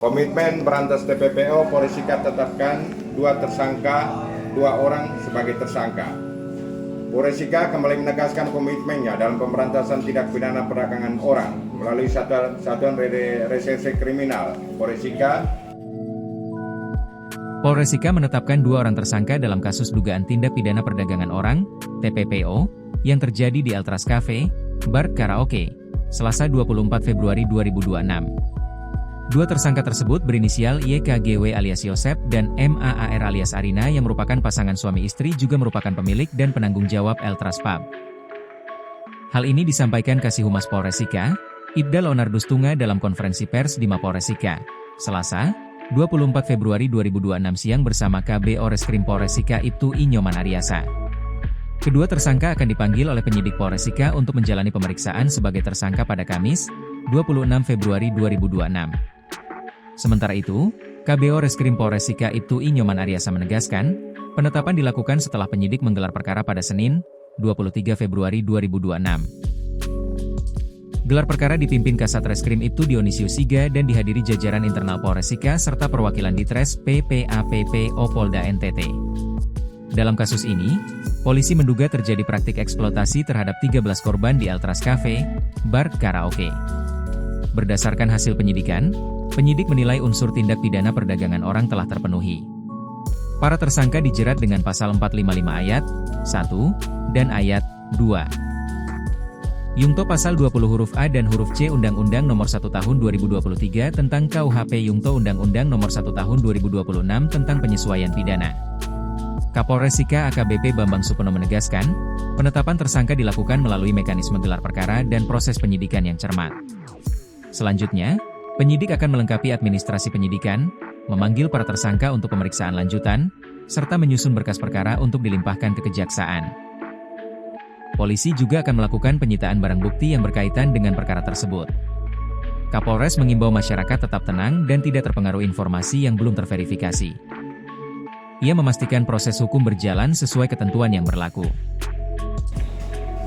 Komitmen berantas TPPO, Polres Sika tetapkan 2 tersangka, 2 orang sebagai tersangka. Polres Sika kembali menegaskan komitmennya dalam pemberantasan tindak pidana perdagangan orang melalui Satuan Reserse Kriminal Polres Sika. Polres Sika menetapkan 2 orang tersangka dalam kasus dugaan tindak pidana perdagangan orang (TPPO) yang terjadi di Eltras Cafe, Bar Karaoke, Selasa 24 Februari 2026. 2 tersangka tersebut berinisial YKGW alias Yosep dan MAAR alias Arina yang merupakan pasangan suami istri juga merupakan pemilik dan penanggung jawab Eltras Pub. Hal ini disampaikan Kasih Humas Polres Sika, Ibda Leonardus Tunga dalam konferensi pers di Mapolres Sika, Selasa, 24 Februari 2026 siang bersama KBO Reskrim Polres Sika Ibtu I Nyoman Aryasa. Kedua tersangka akan dipanggil oleh penyidik Polres Sika untuk menjalani pemeriksaan sebagai tersangka pada Kamis, 26 Februari 2026. Sementara itu, KBO Reskrim Polres Sika Ibtu I Nyoman Aryasa menegaskan, penetapan dilakukan setelah penyidik menggelar perkara pada Senin, 23 Februari 2026. Gelar perkara dipimpin Kasat Reskrim Ibtu Dionisius Siga dan dihadiri jajaran internal Polres Sika serta perwakilan Ditres PPAPPO Polda NTT. Dalam kasus ini, polisi menduga terjadi praktik eksploitasi terhadap 13 korban di Eltras Cafe, Bar Karaoke. Berdasarkan hasil penyidikan, penyidik menilai unsur tindak pidana perdagangan orang telah terpenuhi. Para tersangka dijerat dengan pasal 455 ayat 1 dan ayat 2. Yungto pasal 20 huruf A dan huruf C Undang-Undang Nomor 1 Tahun 2023 tentang KUHP Yungto Undang-Undang Nomor 1 Tahun 2026 tentang penyesuaian pidana. Kapolres Sika AKBP Bambang Supono menegaskan, penetapan tersangka dilakukan melalui mekanisme gelar perkara dan proses penyidikan yang cermat. Selanjutnya, penyidik akan melengkapi administrasi penyidikan, memanggil para tersangka untuk pemeriksaan lanjutan, serta menyusun berkas perkara untuk dilimpahkan ke kejaksaan. Polisi juga akan melakukan penyitaan barang bukti yang berkaitan dengan perkara tersebut. Kapolres mengimbau masyarakat tetap tenang dan tidak terpengaruh informasi yang belum terverifikasi. Ia memastikan proses hukum berjalan sesuai ketentuan yang berlaku.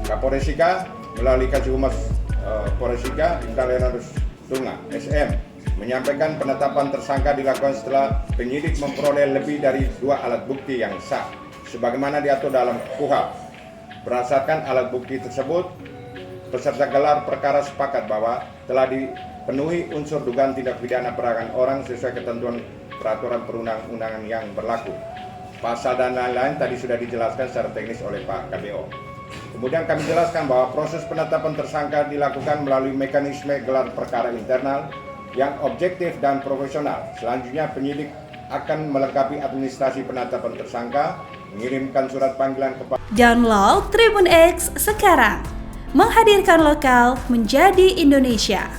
Kapolres Sika melalui Kasih Humas Polres Sika, Ibda Leonardus Tunga, SM, menyampaikan penetapan tersangka dilakukan setelah penyidik memperoleh lebih dari 2 alat bukti yang sah, sebagaimana diatur dalam KUHP. Berdasarkan alat bukti tersebut, peserta gelar perkara sepakat bahwa telah dipenuhi unsur dugaan tindak pidana perdagangan orang sesuai ketentuan peraturan perundang-undangan yang berlaku. Pasal dan lain-lain tadi sudah dijelaskan secara teknis oleh Pak KBO. Kemudian kami jelaskan bahwa proses penetapan tersangka dilakukan melalui mekanisme gelar perkara internal yang objektif dan profesional. Selanjutnya penyidik akan melengkapi administrasi penetapan tersangka, mengirimkan surat panggilan kepada. Download Tribun X sekarang, menghadirkan lokal menjadi Indonesia.